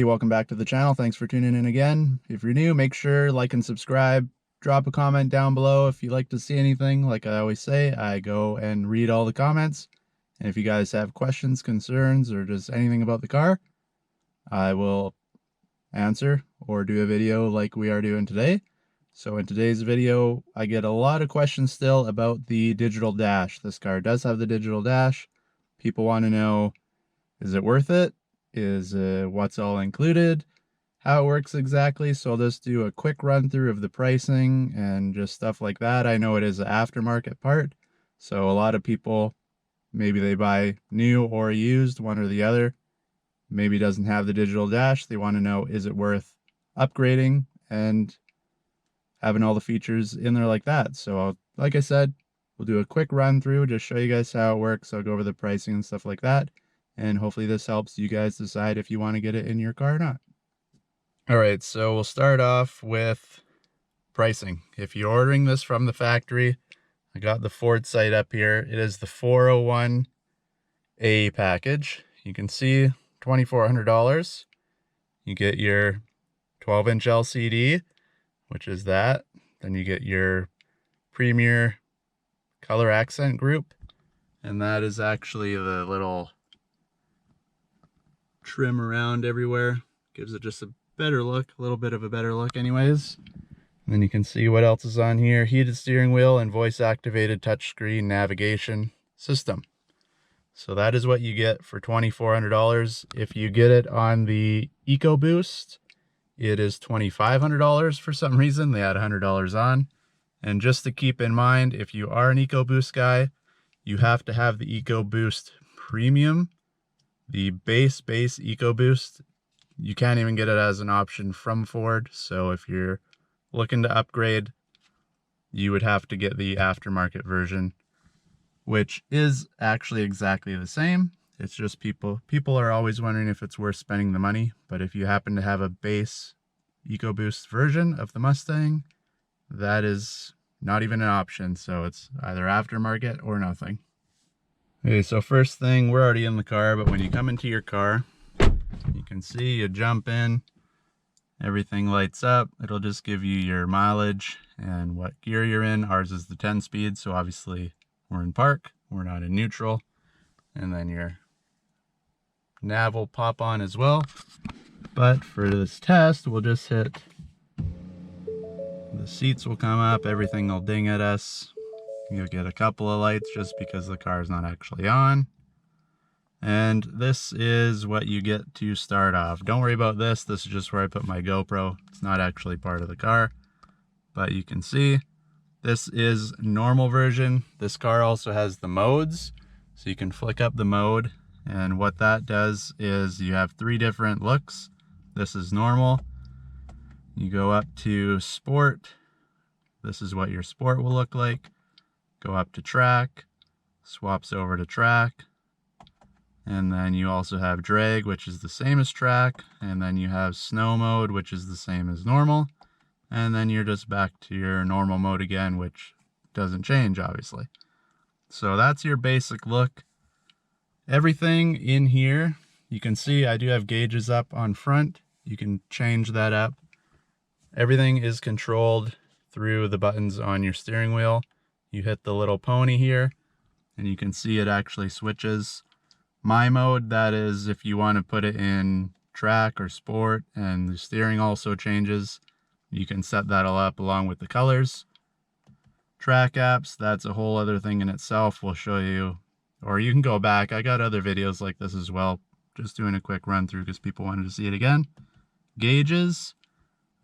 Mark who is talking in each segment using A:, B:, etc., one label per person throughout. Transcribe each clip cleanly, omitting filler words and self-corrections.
A: welcome back to the channel. Thanks for tuning in again. If you're new, make sure like and subscribe. Drop a comment down below if you'd like to see anything. Like I always say, I go and read all the comments. And if you guys have questions, concerns, or just anything about the car, I will answer or do a video like we are doing today. So in today's video, I get a lot of questions still about the digital dash. This car does have the digital dash. People want to know, is it worth it? Is what's all included, how it works exactly. So I'll just do a quick run through of the pricing and just stuff like that. I know it is an aftermarket part, so a lot of people, maybe they buy new or used, one or the other, maybe doesn't have the digital dash. They want to know, is it worth upgrading and having all the features in there like that. So like I said, we'll do a quick run through, just show you guys how it works. I'll go over the pricing and stuff like that. And hopefully this helps you guys decide if you want to get it in your car or not. All right, so we'll start off with pricing. If you're ordering this from the factory, I got the Ford site up here. It is the 401A package. You can see $2,400. You get your 12-inch LCD, which is that. Then you get your Premier color accent group. And that is actually the little trim around everywhere. Gives it just a better look, a little bit of a better look anyways. And then you can see what else is on here. Heated steering wheel and voice activated touchscreen navigation system. So that is what you get for $2,400. If you get it on the EcoBoost, it is $2,500 for some reason. They add $100 on. And just to keep in mind, if you are an EcoBoost guy, you have to have the EcoBoost Premium. The base EcoBoost, you can't even get it as an option from Ford. So if you're looking to upgrade, you would have to get the aftermarket version, which is actually exactly the same. It's just people are always wondering if it's worth spending the money. But if you happen to have a base EcoBoost version of the Mustang, that is not even an option. So it's either aftermarket or nothing. Okay, so first thing, we're already in the car, but when you come into your car, you can see you jump in, everything lights up. It'll just give you your mileage and what gear you're in. Ours is the 10-speed, so obviously we're in park, we're not in neutral. And then your nav will pop on as well. But for this test, we'll just hit, the seats will come up, everything will ding at us. You'll get a couple of lights just because the car is not actually on. And this is what you get to start off. Don't worry about this. This is just where I put my GoPro. It's not actually part of the car. But you can see this is normal version. This car also has the modes. So you can flick up the mode. And what that does is you have 3 different looks. This is normal. You go up to sport. This is what your sport will look like. Go up to track, swaps over to track, and then you also have drag, which is the same as track, and then you have snow mode, which is the same as normal, and then you're just back to your normal mode again, which doesn't change obviously. So that's your basic look. Everything in here, you can see I do have gauges up on front. You can change that up. Everything is controlled through the buttons on your steering wheel. You hit the little pony here, and you can see it actually switches. My mode, that is if you want to put it in track or sport, and the steering also changes. You can set that all up along with the colors. Track apps, that's a whole other thing in itself. We'll show you, or you can go back. I got other videos like this as well. Just doing a quick run through because people wanted to see it again. Gauges,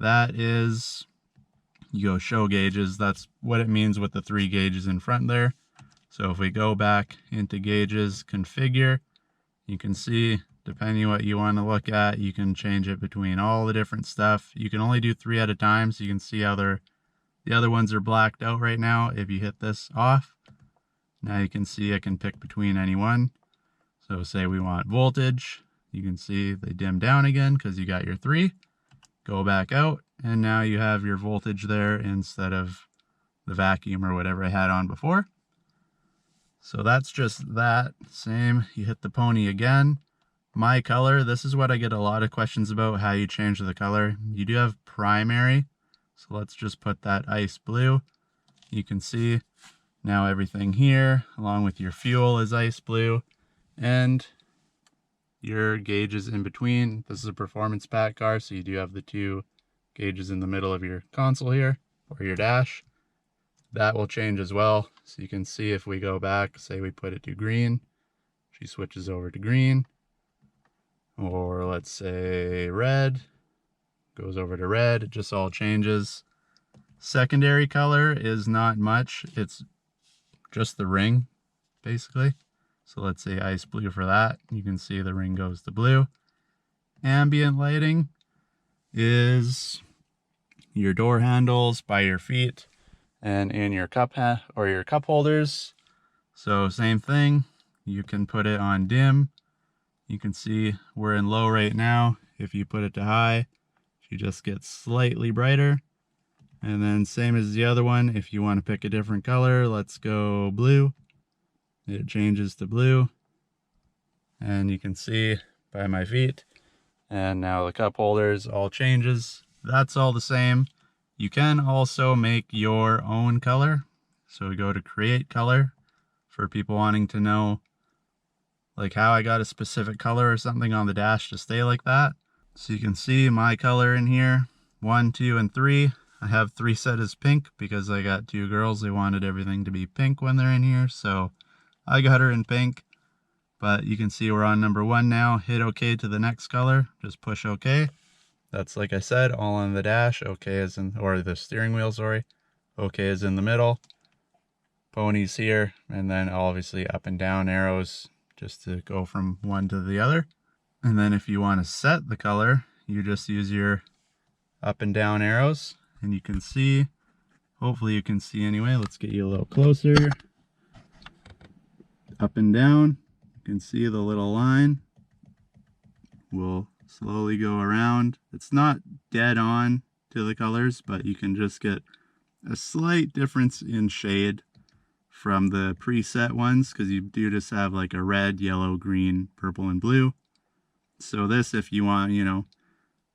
A: that is, you go show gauges. That's what it means with the 3 gauges in front there. So if we go back into gauges, configure, you can see depending on what you want to look at, you can change it between all the different stuff. You can only do 3 at a time, so you can see how the other ones are blacked out right now. If you hit this off, now you can see I can pick between any one. So say we want voltage, you can see they dim down again because you got your 3. Go back out, and now you have your voltage there instead of the vacuum or whatever I had on before. So that's just that. Same, you hit the pony again. My color, this is what I get a lot of questions about, how you change the color. You do have primary, so let's just put that ice blue. You can see now everything here, along with your fuel, is ice blue, and your gauges in between. This is a performance pack car, so you do have the 2 gauges in the middle of your console here, or your dash. That will change as well. So you can see if we go back, say we put it to green, she switches over to green. Or let's say red, goes over to red, it just all changes. Secondary color is not much, it's just the ring, basically. So let's say ice blue for that. You can see the ring goes to blue. Ambient lighting is your door handles by your feet and in your cup holders. So same thing, you can put it on dim. You can see we're in low right now. If you put it to high, she just gets slightly brighter. And then same as the other one, if you want to pick a different color, let's go blue. It changes to blue. And you can see by my feet. And now the cup holders all changes. That's all the same. You can also make your own color. So we go to create color for people wanting to know like how I got a specific color or something on the dash to stay like that. So you can see my color in here, 1, 2, and 3. I have 3 set as pink because I got 2 girls. They wanted everything to be pink when they're in here, so I got her in pink. But you can see we're on number 1 now. Hit OK to the next color. Just push OK. That's, like I said, all on the dash. OK is in, or the steering wheel, sorry. OK is in the middle. Ponies here, and then obviously up and down arrows, just to go from one to the other. And then if you want to set the color, you just use your up and down arrows, and you can see, hopefully you can see anyway, let's get you a little closer. Up and down, you can see the little line will slowly go around. It's not dead on to the colors, but you can just get a slight difference in shade from the preset ones, because you do just have like a red, yellow, green, purple, and blue. So this, if you want, you know,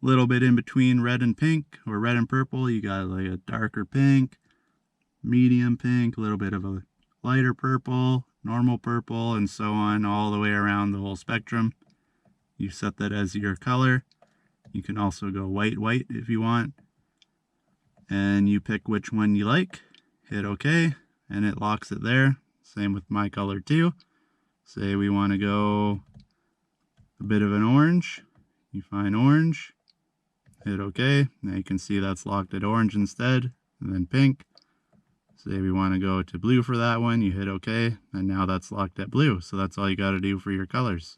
A: a little bit in between red and pink, or red and purple, you got like a darker pink, medium pink, a little bit of a lighter purple, normal purple, and so on, all the way around the whole spectrum. You set that as your color. You can also go white if you want, and you pick which one you like, hit OK, and it locks it there. Same with my color too. Say we want to go a bit of an orange, you find orange, hit OK. Now you can see that's locked at orange instead, and then pink. Say we want to go to blue for that one, you hit OK, and now that's locked at blue. So that's all you got to do for your colors.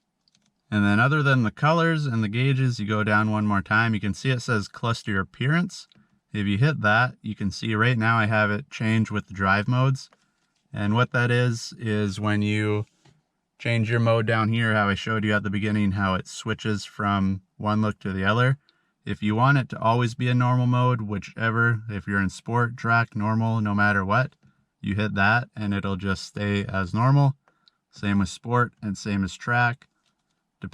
A: And then other than the colors and the gauges, you go down one more time, you can see it says cluster appearance. If you hit that, you can see right now I have it change with the drive modes. And what that is when you change your mode down here, how I showed you at the beginning, how it switches from one look to the other. If you want it to always be a normal mode, whichever, if you're in sport, track, normal, no matter what, you hit that and it'll just stay as normal. Same with sport and same as track.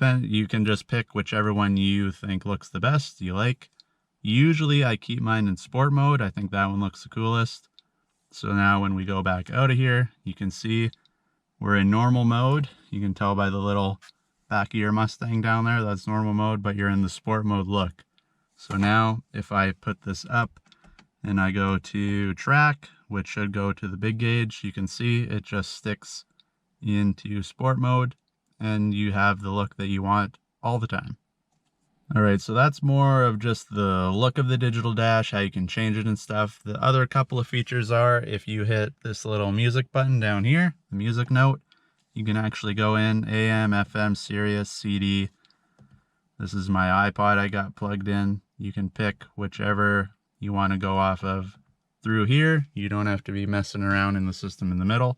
A: You can just pick whichever one you think looks the best, you like. Usually I keep mine in sport mode. I think that one looks the coolest. So now when we go back out of here, you can see we're in normal mode. You can tell by the little back of your Mustang down there, that's normal mode, but you're in the sport mode look. So now if I put this up and I go to track, which should go to the big gauge, you can see it just sticks into sport mode and you have the look that you want all the time. Alright, so that's more of just the look of the digital dash, how you can change it and stuff. The other couple of features are, if you hit this little music button down here, the music note, you can actually go in AM, FM, Sirius, CD. This is my iPod I got plugged in. You can pick whichever you want to go off of through here. You don't have to be messing around in the system in the middle.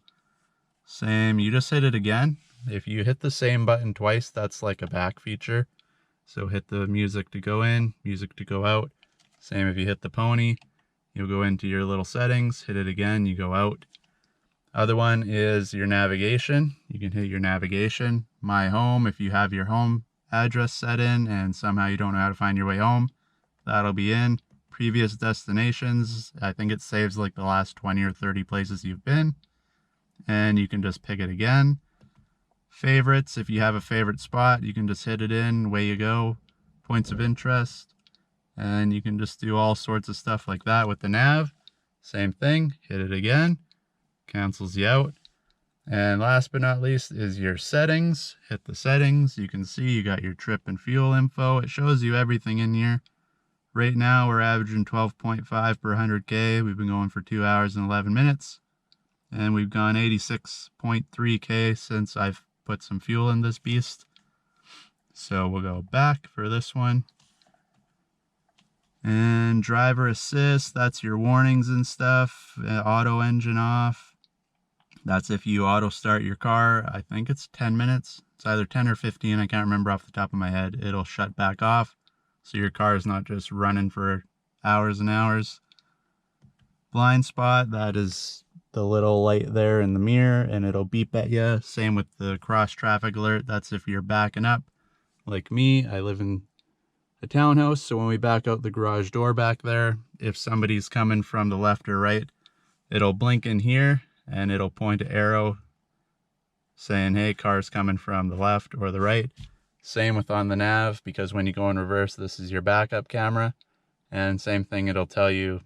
A: Same, you just hit it again. If you hit the same button twice, that's like a back feature. So hit the music to go in, music to go out. Same if you hit the pony, you'll go into your little settings, hit it again, you go out. Other one is your navigation. You can hit your navigation, my home, if you have your home address set in and somehow you don't know how to find your way home, that'll be in. Previous destinations, I think it saves like the last 20 or 30 places you've been, and you can just pick it again. Favorites, if you have a favorite spot, you can just hit it in, away you go. Points of interest, and you can just do all sorts of stuff like that with the nav. Same thing, hit it again, cancels you out. And last but not least is your settings. Hit the settings, you can see you got your trip and fuel info. It shows you everything in here. Right now we're averaging 12.5 per 100K. We've been going for 2 hours and 11 minutes. And we've gone 86.3K since I've put some fuel in this beast. So we'll go back for this one. And driver assist, that's your warnings and stuff. Auto engine off. That's if you auto start your car. I think it's 10 minutes. It's either 10 or 15. I can't remember off the top of my head. It'll shut back off. So your car is not just running for hours and hours. Blind spot, that is the little light there in the mirror and it'll beep at you. Same with the cross traffic alert. That's if you're backing up. Like me, I live in a townhouse, so when we back out the garage door back there, if somebody's coming from the left or right, it'll blink in here and it'll point an arrow saying, hey, car's coming from the left or the right. Same with on the nav, because when you go in reverse, this is your backup camera. And same thing, it'll tell you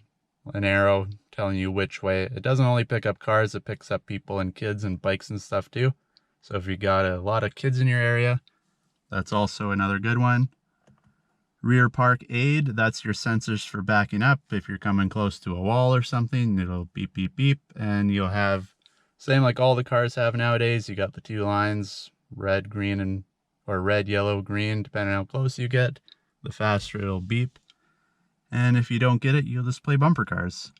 A: an arrow telling you which way. It doesn't only pick up cars, it picks up people and kids and bikes and stuff too. So if you got a lot of kids in your area, that's also another good one. Rear park aid, that's your sensors for backing up. If you're coming close to a wall or something, it'll beep, beep, beep. And you'll have, same like all the cars have nowadays, you got the two lines, red, green, or red, yellow, green, depending on how close you get. The faster it'll beep. And if you don't get it, you'll just play bumper cars.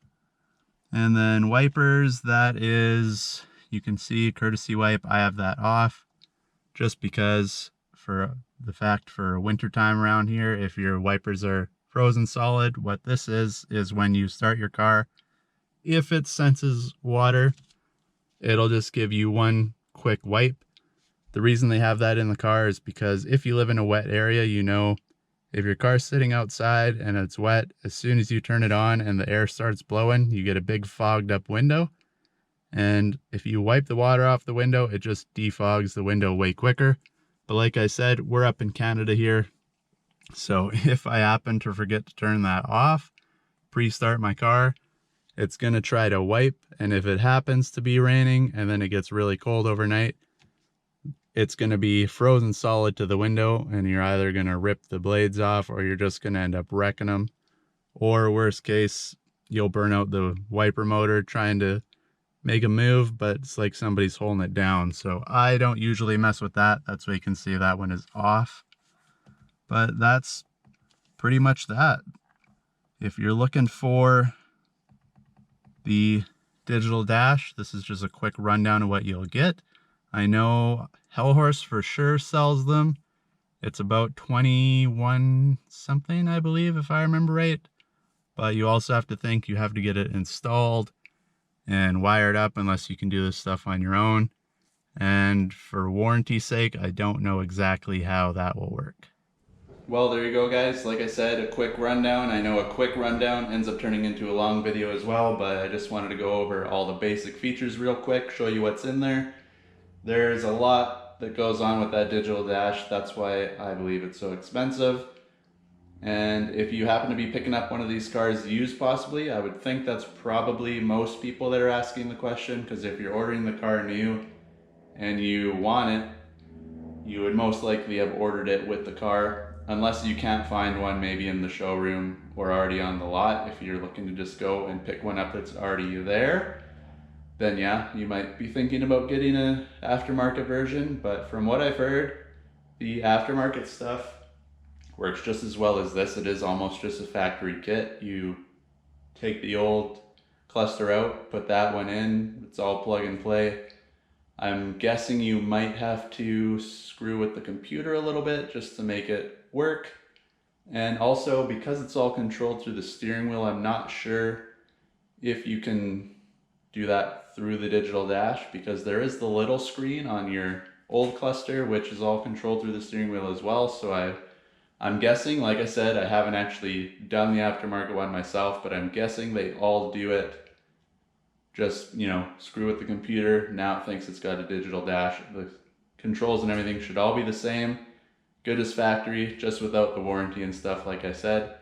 A: And then wipers, that is, you can see courtesy wipe, I have that off. Just because for the fact for winter time around here, if your wipers are frozen solid, what this is when you start your car, if it senses water, it'll just give you one quick wipe. The reason they have that in the car is because if you live in a wet area, you know, if your car's sitting outside and it's wet, as soon as you turn it on and the air starts blowing, you get a big fogged up window. And if you wipe the water off the window, it just defogs the window way quicker. But like I said, we're up in Canada here. So if I happen to forget to turn that off, pre-start my car, it's going to try to wipe. And if it happens to be raining and then it gets really cold overnight, it's going to be frozen solid to the window and you're either going to rip the blades off or you're just going to end up wrecking them. Or worst case, you'll burn out the wiper motor trying to make a move, but it's like somebody's holding it down. So I don't usually mess with that. That's why you can see that one is off. But that's pretty much that. If you're looking for the digital dash, this is just a quick rundown of what you'll get. I know Hellhorse for sure sells them. It's about 21 something, I believe, if I remember right. But you also have to think you have to get it installed and wired up unless you can do this stuff on your own. And for warranty's sake, I don't know exactly how that will work. Well, there you go, guys. Like I said, a quick rundown. I know a quick rundown ends up turning into a long video as well, but I just wanted to go over all the basic features real quick, show you what's in there. There's a lot that goes on with that digital dash. That's why I believe it's so expensive. And if you happen to be picking up one of these cars used possibly, I would think that's probably most people that are asking the question, because if you're ordering the car new and you want it, you would most likely have ordered it with the car, unless you can't find one maybe in the showroom or already on the lot. If you're looking to just go and pick one up that's already there, then yeah, you might be thinking about getting an aftermarket version. But from what I've heard, the aftermarket stuff works just as well as this. It is almost just a factory kit. You take the old cluster out, put that one in, it's all plug and play. I'm guessing you might have to screw with the computer a little bit just to make it work. And also, because it's all controlled through the steering wheel, I'm not sure if you can do that through the digital dash, because there is the little screen on your old cluster, which is all controlled through the steering wheel as well. So I'm guessing, like I said, I haven't actually done the aftermarket one myself, but I'm guessing they all do it. Just, you know, screw with the computer. Now it thinks it's got a digital dash. The controls and everything should all be the same. Good as factory, just without the warranty and stuff, like I said.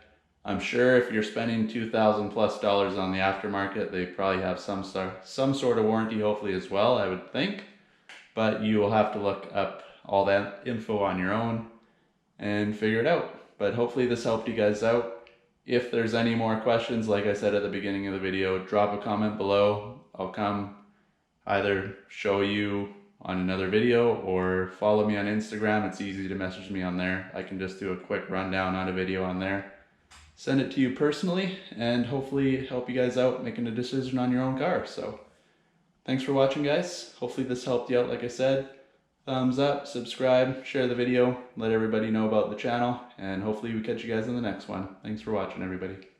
A: I'm sure if you're spending $2,000+ on the aftermarket, they probably have some sort of warranty, hopefully, as well, I would think. But you will have to look up all that info on your own and figure it out. But hopefully this helped you guys out. If there's any more questions, like I said at the beginning of the video, drop a comment below. I'll come either show you on another video or follow me on Instagram. It's easy to message me on there. I can just do a quick rundown on a video on there. Send it to you personally and hopefully help you guys out making a decision on your own car. So thanks for watching, guys. Hopefully this helped you out, like I said. Thumbs up, subscribe, share the video, let everybody know about the channel, and hopefully we catch you guys in the next one. Thanks for watching, everybody.